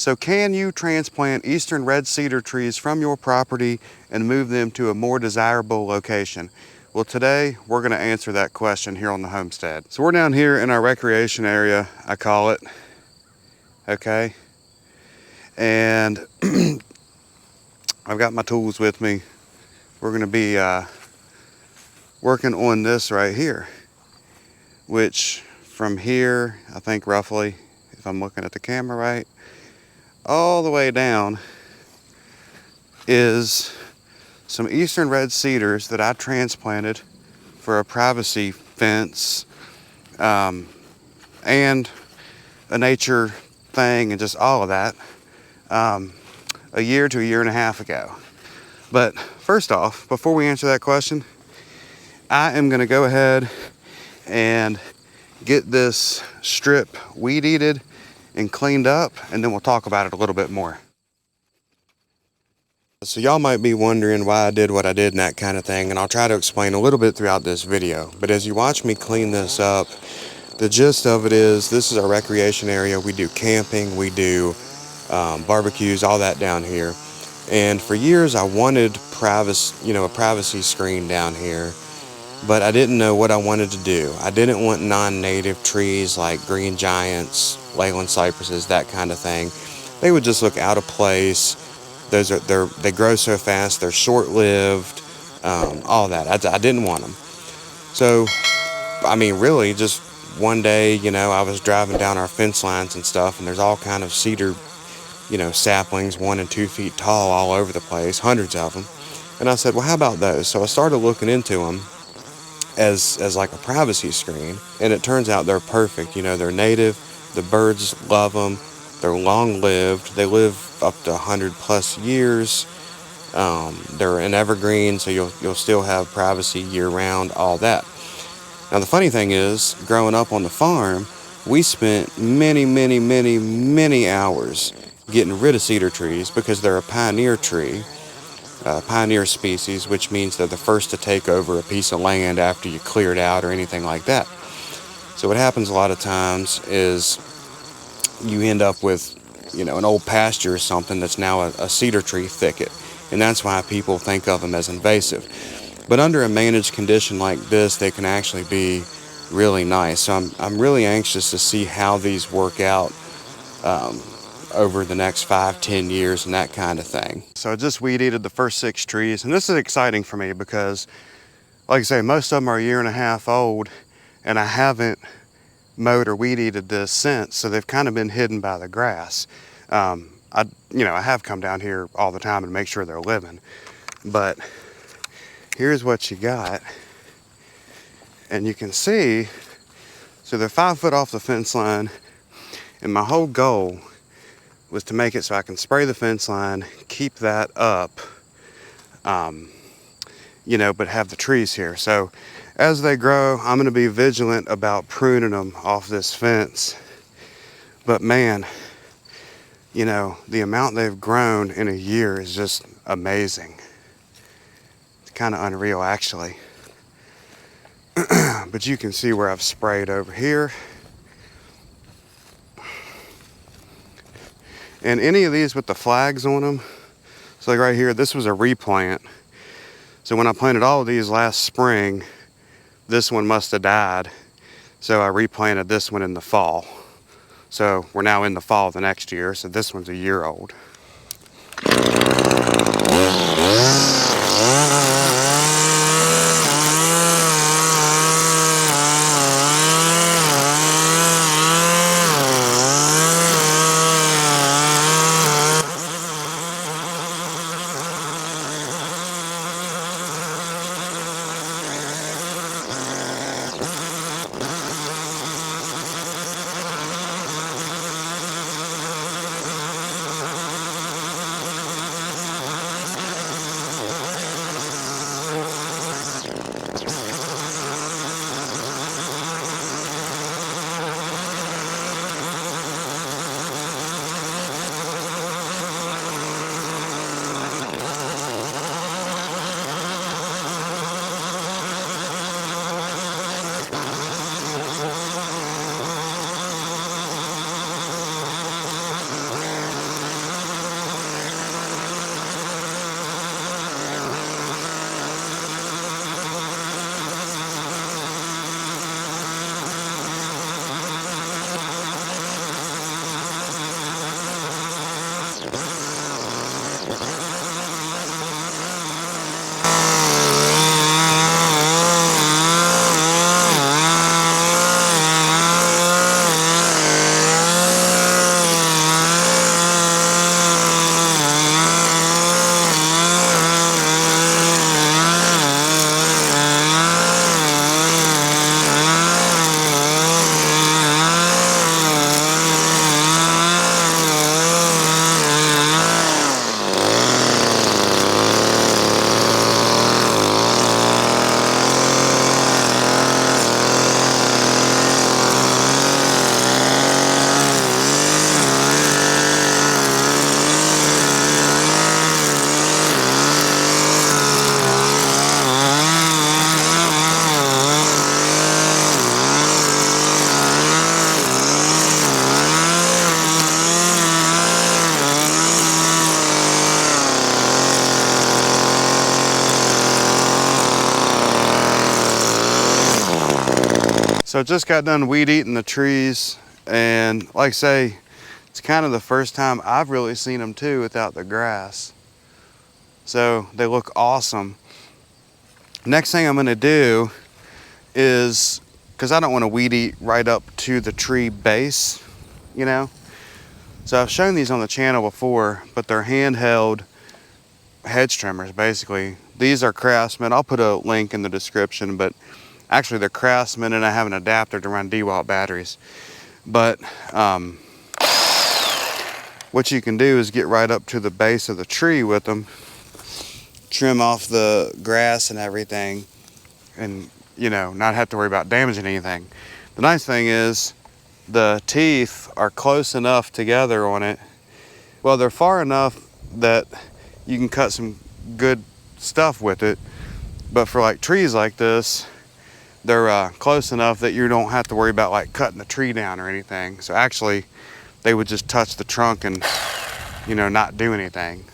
So can you transplant Eastern Red Cedar trees from your property and move them to a more desirable location? Well, today we're going to answer that question here on the homestead. So we're down here in our recreation area, I call it, okay? And I've got my tools with me. We're going to be working on this right here, which from here, I think roughly, if I'm looking at the camera right, all the way down is some Eastern Red Cedars that I transplanted for a privacy fence and a nature thing and just all of that a year to a year and a half ago. But first off, before we answer that question, I am going to go ahead and get this strip weed eated and cleaned up, and then we'll talk about it a little bit more. So y'all might be wondering why I did what I did and that kind of thing, and I'll try to explain a little bit throughout this video. But as you watch me clean this up, the gist of it is this is our recreation area. We do camping, we do barbecues, all that down here. And for years I wanted privacy, a privacy screen down here, but I didn't know what I wanted to do. I didn't want non-native trees like green giants, Leyland cypresses, that kind of thing. They would just look out of place. They grow so fast, they're short-lived, all that. I didn't want them. So, I mean, really, just one day, I was driving down our fence lines and stuff, and there's all kind of cedar, saplings 1 and 2 feet tall all over the place, hundreds of them. And I said, well, how about those? So I started looking into them as like a privacy screen, and it turns out they're perfect. They're native, the birds love them, they're long-lived, they live up to 100+ years. They're an evergreen, so you'll still have privacy year-round, all that. Now the funny thing is, growing up on the farm, we spent many hours getting rid of cedar trees because they're a pioneer tree, pioneer species, which means they're the first to take over a piece of land after you clear it out or anything like that. So what happens a lot of times is you end up with, an old pasture or something that's now a cedar tree thicket, and that's why people think of them as invasive. But under a managed condition like this, they can actually be really nice. So I'm really anxious to see how these work out over the next 5-10 years and that kind of thing. So I just weed eated the first 6 trees, and this is exciting for me because, like I say, most of them are a year and a half old, and I haven't mowed or weed eated this since, so they've kind of been hidden by the grass. I have come down here all the time and make sure they're living, but here's what you got, and you can see, so they're 5 foot off the fence line, and my whole goal was to make it so I can spray the fence line, keep that up, but have the trees here. So as they grow, I'm going to be vigilant about pruning them off this fence. But man, the amount they've grown in a year is just amazing. It's kind of unreal, actually. But you can see where I've sprayed over here. And any of these with the flags on them, so like right here, this was a replant. So when I planted all of these last spring, this one must have died. So I replanted this one in the fall. So we're now in the fall of the next year, so this one's a year old. So just got done weed eating the trees, and like I say, it's kind of the first time I've really seen them too without the grass. So they look awesome. Next thing I'm gonna do is, because I don't want to weed eat right up to the tree base, you know? So I've shown these on the channel before, but they're handheld hedge trimmers, basically. These are Craftsman. I'll put a link in the description, but actually they're Craftsman, and I have an adapter to run DeWalt batteries. But what you can do is get right up to the base of the tree with them, trim off the grass and everything, and you know, not have to worry about damaging anything. The nice thing is the teeth are close enough together on it. Well, they're far enough that you can cut some good stuff with it, but for like trees like this, they're close enough that you don't have to worry about like cutting the tree down or anything. So actually they would just touch the trunk and, you know, not do anything.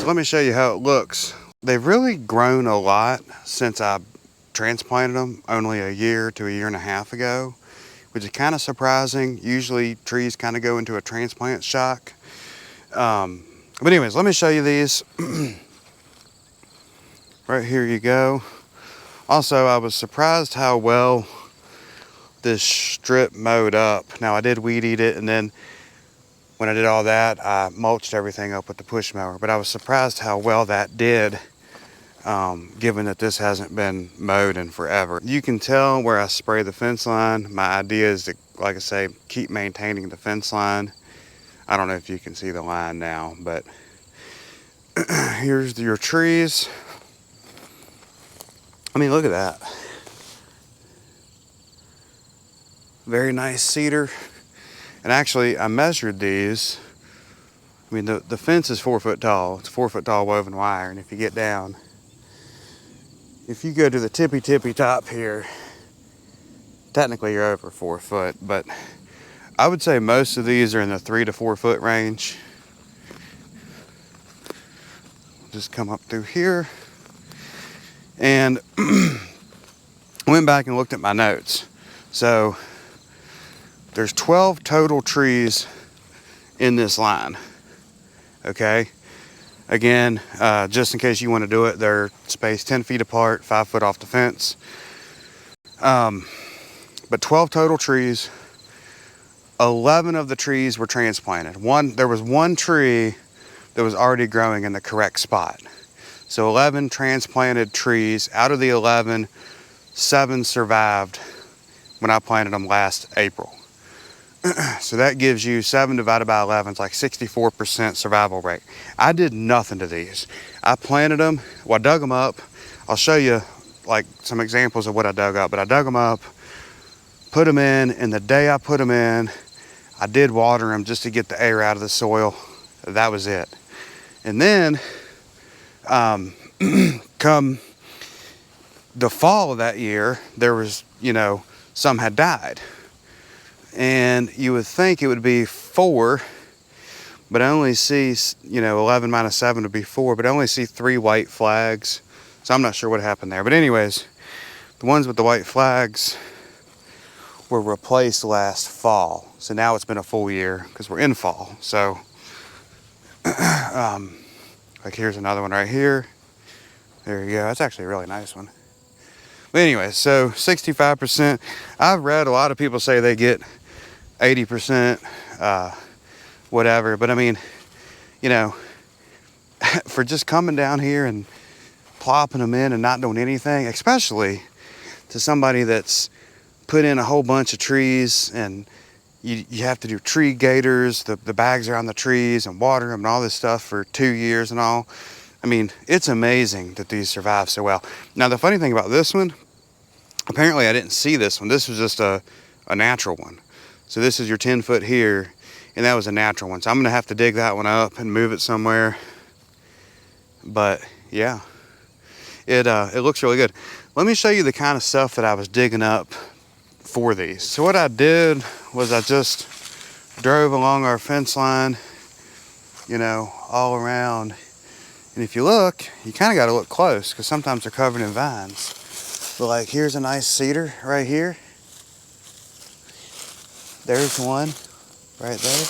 Let me show you how it looks. They've really grown a lot since I transplanted them only a year to a year and a half ago, which is kind of surprising. Usually trees kind of go into a transplant shock. But anyways, let me show you these. Right here you go. Also, I was surprised how well this strip mowed up. Now I did weed eat it, and then when I did all that, I mulched everything up with the push mower, but I was surprised how well that did, given that this hasn't been mowed in forever. You can tell where I spray the fence line. My idea is to, like I say, keep maintaining the fence line. I don't know if you can see the line now, but here's your trees. I mean, look at that. Very nice cedar. And actually, I measured these. I mean, the fence is 4 foot tall. It's 4 foot tall woven wire. And if you get down, if you go to the tippy top here, technically you're over 4 foot. But I would say most of these are in the 3 to 4 foot range. Just come up through here. And went back and looked at my notes. So there's 12 total trees in this line, okay? Again, just in case you want to do it, they're spaced 10 feet apart, 5 foot off the fence. But 12 total trees. 11 of the trees were transplanted. There was one tree that was already growing in the correct spot. So 11 transplanted trees. Out of the 11, 7 survived when I planted them last April. So that gives you 7 divided by 11, it's like 64% survival rate. I did nothing to these. I planted them. Well, I dug them up. I'll show you like some examples of what I dug up. But I dug them up, put them in, and the day I put them in, I did water them just to get the air out of the soil. That was it. And then come the fall of that year, there was, you know, some had died. And you would think it would be 4, but I only see, you know, 11 minus 7 would be 4, but I only see 3 white flags. So I'm not sure what happened there. But anyways, the ones with the white flags were replaced last fall. So now it's been a full year because we're in fall. So like here's another one right here. There you go. That's actually a really nice one. But anyway, so 65%. I've read a lot of people say they get 80%, whatever. But I mean, you know, for just coming down here and plopping them in and not doing anything, especially to somebody that's put in a whole bunch of trees and you have to do tree gators, the bags are on the trees and water them and all this stuff for 2 years and all. I mean, it's amazing that these survive so well. Now, the funny thing about this one, apparently I didn't see this one. This was just a natural one. So this is your 10 foot here, and that was a natural one. So I'm gonna have to dig that one up and move it somewhere. But yeah, it looks really good. Let me show you the kind of stuff that I was digging up for these. So what I did was I just drove along our fence line, you know, all around. And if you look, you kind of got to look close because sometimes they're covered in vines. But like here's a nice cedar right here. There's one right there.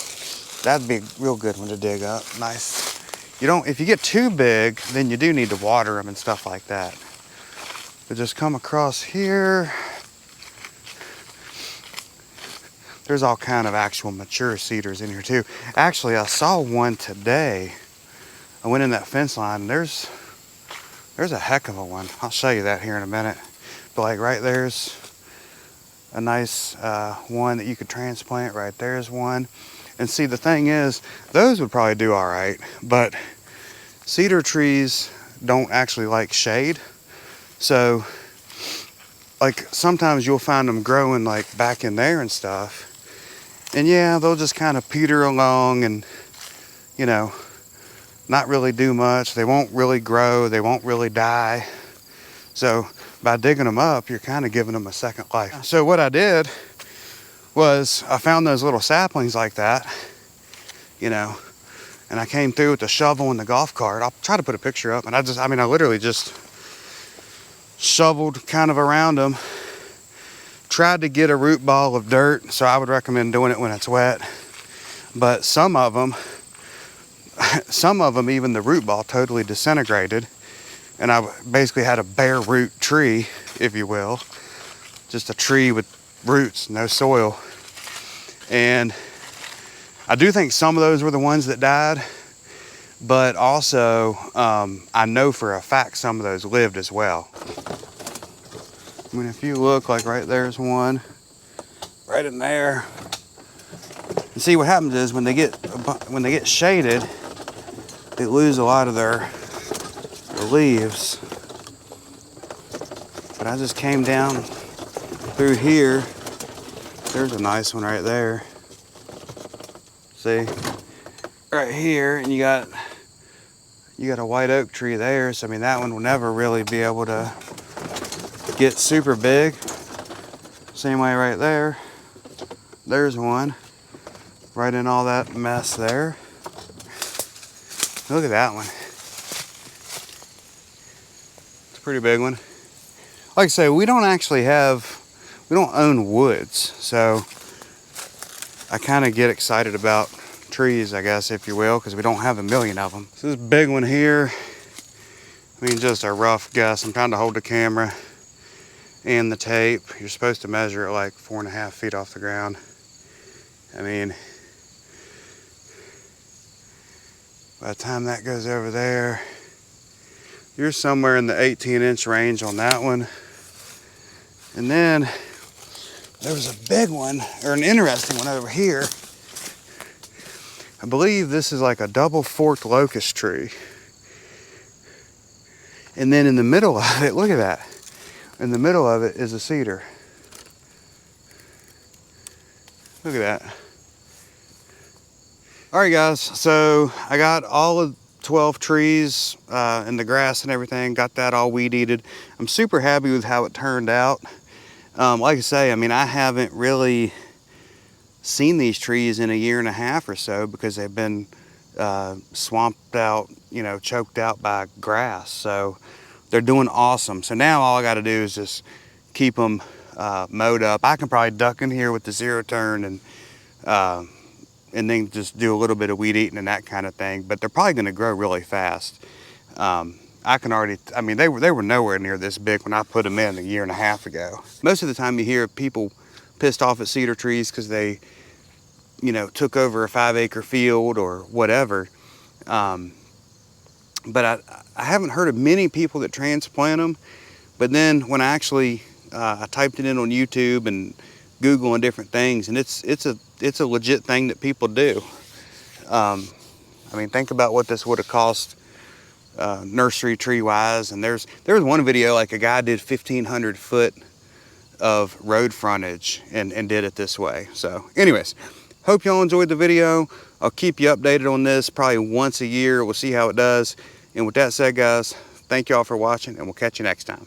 That'd be a real good one to dig up. Nice. You don't, if you get too big, then you do need to water them and stuff like that. But just come across here. There's all kind of actual mature cedars in here too. Actually, I saw one today. I went in that fence line and there's a heck of a one. I'll show you that here in a minute. But like right there's a nice one that you could transplant. Right there's one. And see, the thing is, those would probably do all right, but cedar trees don't actually like shade. So like sometimes you'll find them growing like back in there and stuff. And yeah, they'll just kind of peter along and, you know, not really do much. They won't really grow. They won't really die. So by digging them up, you're kind of giving them a second life. So what I did was I found those little saplings like that, you know, and I came through with the shovel and the golf cart. I'll try to put a picture up. And I literally just shoveled kind of around them. Tried to get a root ball of dirt, so I would recommend doing it when it's wet. But some of them, even the root ball totally disintegrated. And I basically had a bare root tree, if you will. Just a tree with roots, no soil. And I do think some of those were the ones that died. But also, I know for a fact some of those lived as well. I mean, if you look, like right there's one, right in there. And see what happens is when they get shaded, they lose a lot of their leaves. But I just came down through here. There's a nice one right there. See, right here, and you got a white oak tree there. So I mean, that one will never really be able to get super big. Same way right there. There's one right in all that mess there. Look at that one. It's a pretty big one. Like I say, we don't own woods, so I kind of get excited about trees, I guess, if you will, because we don't have a million of them. So this big one here, I mean, just a rough guess. I'm trying to hold the camera and the tape. You're supposed to measure it like 4.5 feet off the ground. I mean, by the time that goes over there, you're somewhere in the 18-inch range on that one. And then there was a big one, or an interesting one over here. I believe this is like a double forked locust tree. And then in the middle of it, look at that. In the middle of it is a cedar. Look at that. All right, guys, so I got all of 12 trees and the grass and everything, got that all weed eated. I'm super happy with how it turned out. Like I say, I mean, I haven't really seen these trees in a year and a half or so because they've been swamped out, you know, choked out by grass. So they're doing awesome. So now all I got to do is just keep them mowed up. I can probably duck in here with the zero turn and then just do a little bit of weed eating and that kind of thing. But they're probably going to grow really fast. I can already, I mean, they were nowhere near this big when I put them in a year and a half ago. Most of the time you hear people pissed off at cedar trees because they, you know, took over a 5-acre field or whatever. But I haven't heard of many people that transplant them. But then when I actually, I typed it in on YouTube and Google and different things, and it's a legit thing that people do. I mean, think about what this would have cost nursery tree wise. And there was one video, like a guy did 1,500 foot of road frontage and did it this way. So anyways, hope y'all enjoyed the video. I'll keep you updated on this probably once a year. We'll see how it does. And with that said, guys, thank y'all for watching, and we'll catch you next time.